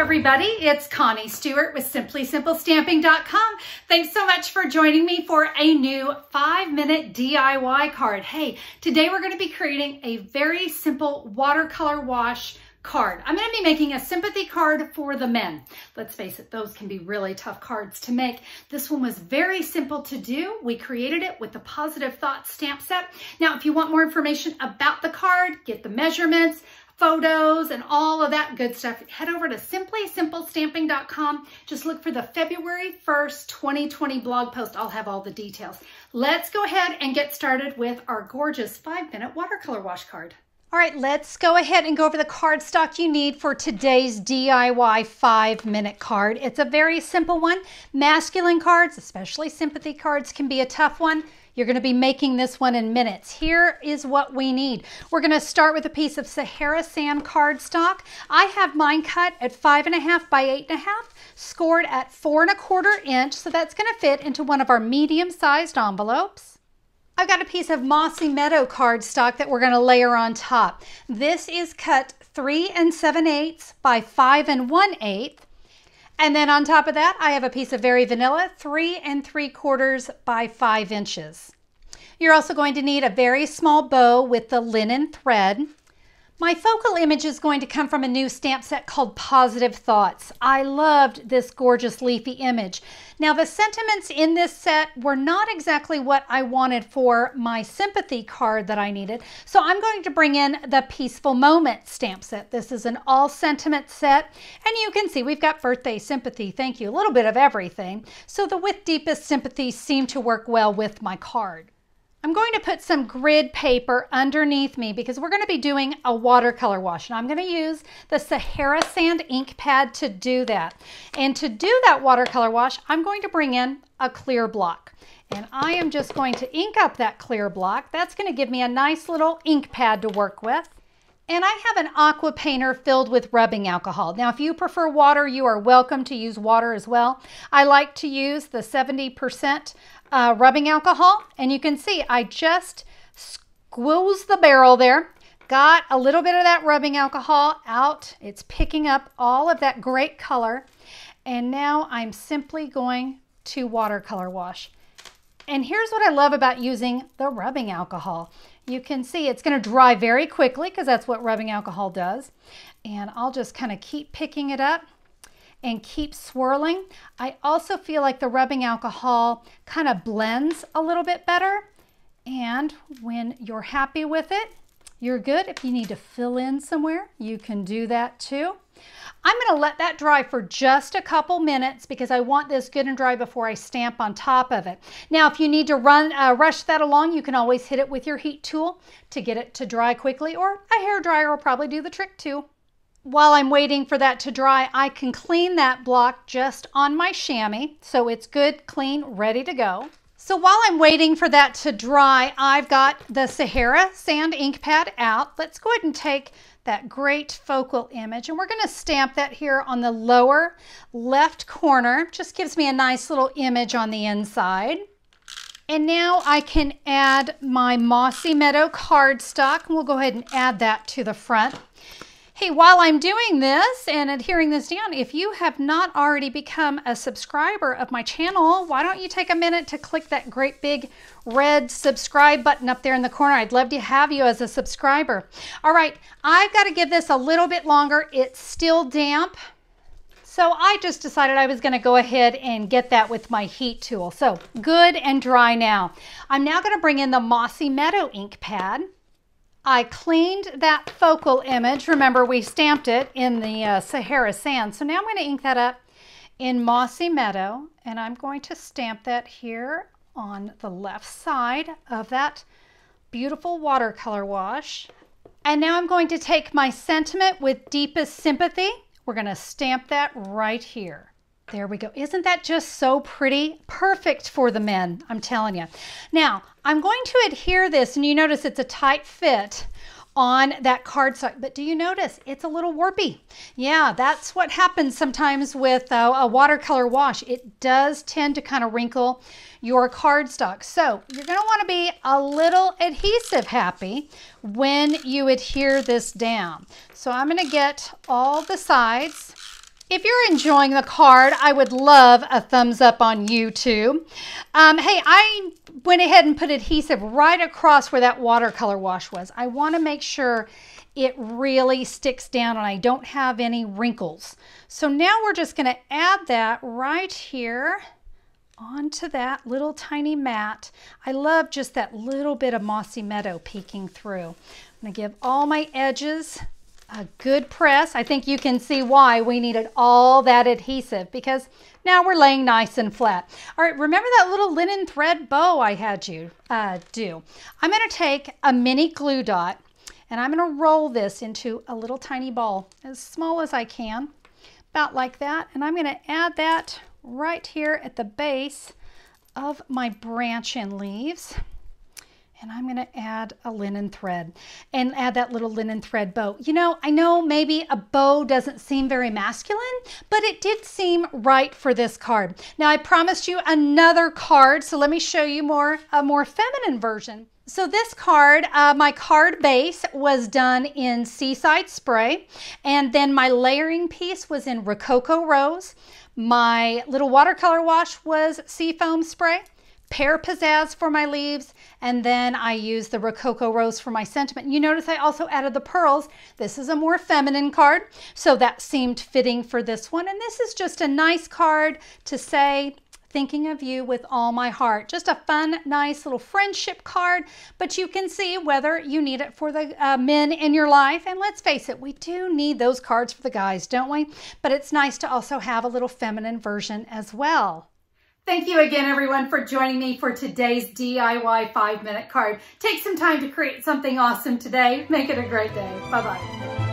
everybody, it's Connie Stewart with SimplySimpleStamping.com. Thanks so much for joining me for a new 5-minute DIY card. Hey, today we're going to be creating a very simple watercolor wash card. I'm going to be making a sympathy card for the men. Let's face it, those can be really tough cards to make. This one was very simple to do. We created it with the Positive Thoughts stamp set. Now, if you want more information about the card, get the measurements, photos, and all of that good stuff, head over to SimplySimpleStamping.com. Just look for the February 1st, 2020 blog post. I'll have all the details. Let's go ahead and get started with our gorgeous 5-minute watercolor wash card. All right, let's go ahead and go over the cardstock you need for today's DIY 5-minute card. It's a very simple one. Masculine cards, especially sympathy cards, can be a tough one. You're going to be making this one in minutes. Here is what we need. We're going to start with a piece of Sahara sand cardstock. I have mine cut at 5.5 by 8.5, scored at 4 1/4 inch, so that's going to fit into one of our medium-sized envelopes. I've got a piece of Mossy Meadow cardstock that we're going to layer on top. This is cut 3 7/8 by 5 1/8. And then on top of that, I have a piece of Very Vanilla, 3 3/4 by 5 inches. You're also going to need a very small bow with the linen thread. My focal image is going to come from a new stamp set called Positive Thoughts. I loved this gorgeous leafy image. Now, the sentiments in this set were not exactly what I wanted for my sympathy card that I needed, so I'm going to bring in the Peaceful Moment stamp set. This is an all sentiment set, and you can see we've got birthday, sympathy, thank you, a little bit of everything. So the With Deepest Sympathy seemed to work well with my card. I'm going to put some grid paper underneath me because we're going to be doing a watercolor wash, and I'm going to use the Sahara Sand ink pad to do that. And to do that watercolor wash, I'm going to bring in a clear block, and I am just going to ink up that clear block. That's going to give me a nice little ink pad to work with. And I have an Aqua painter filled with rubbing alcohol. Now, if you prefer water, you are welcome to use water as well. I like to use the 70% rubbing alcohol, and you can see I just squoze the barrel there, got a little bit of that rubbing alcohol out. It's picking up all of that great color, and now I'm simply going to watercolor wash. And here's what I love about using the rubbing alcohol. You can see it's going to dry very quickly because that's what rubbing alcohol does. And I'll just kind of keep picking it up and keep swirling. I also feel like the rubbing alcohol kind of blends a little bit better. And when you're happy with it, you're good. If you need to fill in somewhere, you can do that too. I'm going to let that dry for just a couple minutes because I want this good and dry before I stamp on top of it. Now, if you need to rush that along, you can always hit it with your heat tool to get it to dry quickly, or a hair dryer will probably do the trick too. While I'm waiting for that to dry, I can clean that block just on my chamois, so it's good, clean, ready to go. So while I'm waiting for that to dry, I've got the Sahara Sand ink pad out. Let's go ahead and take that great focal image, and we're going to stamp that here on the lower left corner. Just gives me a nice little image on the inside. And now I can add my Mossy Meadow cardstock, and we'll go ahead and add that to the front. Hey, while I'm doing this and adhering this down, if you have not already become a subscriber of my channel, why don't you take a minute to click that great big red subscribe button up there in the corner? I'd love to have you as a subscriber. All right, I've got to give this a little bit longer. It's still damp. So I just decided I was going to go ahead and get that with my heat tool. So good and dry now. I'm now going to bring in the Mossy Meadow ink pad. I cleaned that focal image. Remember, we stamped it in the Sahara Sand. So now I'm going to ink that up in Mossy Meadow, and I'm going to stamp that here on the left side of that beautiful watercolor wash. And now I'm going to take my sentiment with Deepest Sympathy. We're going to stamp that right here. There we go. Isn't that just so pretty? Perfect for the men, I'm telling you. Now, I'm going to adhere this, and you notice it's a tight fit on that cardstock, but do you notice it's a little warpy? Yeah, that's what happens sometimes with a watercolor wash. It does tend to kind of wrinkle your cardstock. So you're going to want to be a little adhesive happy when you adhere this down. So I'm going to get all the sides If you're enjoying the card, I would love a thumbs up on YouTube. Hey, I went ahead and put adhesive right across where that watercolor wash was. I want to make sure it really sticks down and I don't have any wrinkles. So now we're just going to add that right here onto that little tiny mat. I love just that little bit of mossy meadow peeking through. I'm going to give all my edges a good press. I think you can see why we needed all that adhesive, because now we're laying nice and flat. All right, remember that little linen thread bow I had you do? I'm going to take a mini glue dot and I'm going to roll this into a little tiny ball, as small as I can, about like that. And I'm going to add that right here at the base of my branch and leaves. And I'm going to add a linen thread and add that little linen thread bow. You know, I know maybe a bow doesn't seem very masculine, but it did seem right for this card. Now, I promised you another card, so let me show you a more feminine version. So this card, my card base was done in Seaside Spray, and then my layering piece was in Rococo Rose. My little watercolor wash was Seafoam Spray. Pear Pizzazz for my leaves, and then I used the Rococo Rose for my sentiment. You notice I also added the pearls. This is a more feminine card, so that seemed fitting for this one. And this is just a nice card to say, thinking of you with all my heart. Just a fun, nice little friendship card, but you can see whether you need it for the men in your life. And let's face it, we do need those cards for the guys, don't we? But it's nice to also have a little feminine version as well. Thank you again, everyone, for joining me for today's DIY 5-minute card. Take some time to create something awesome today. Make it a great day. Bye-bye.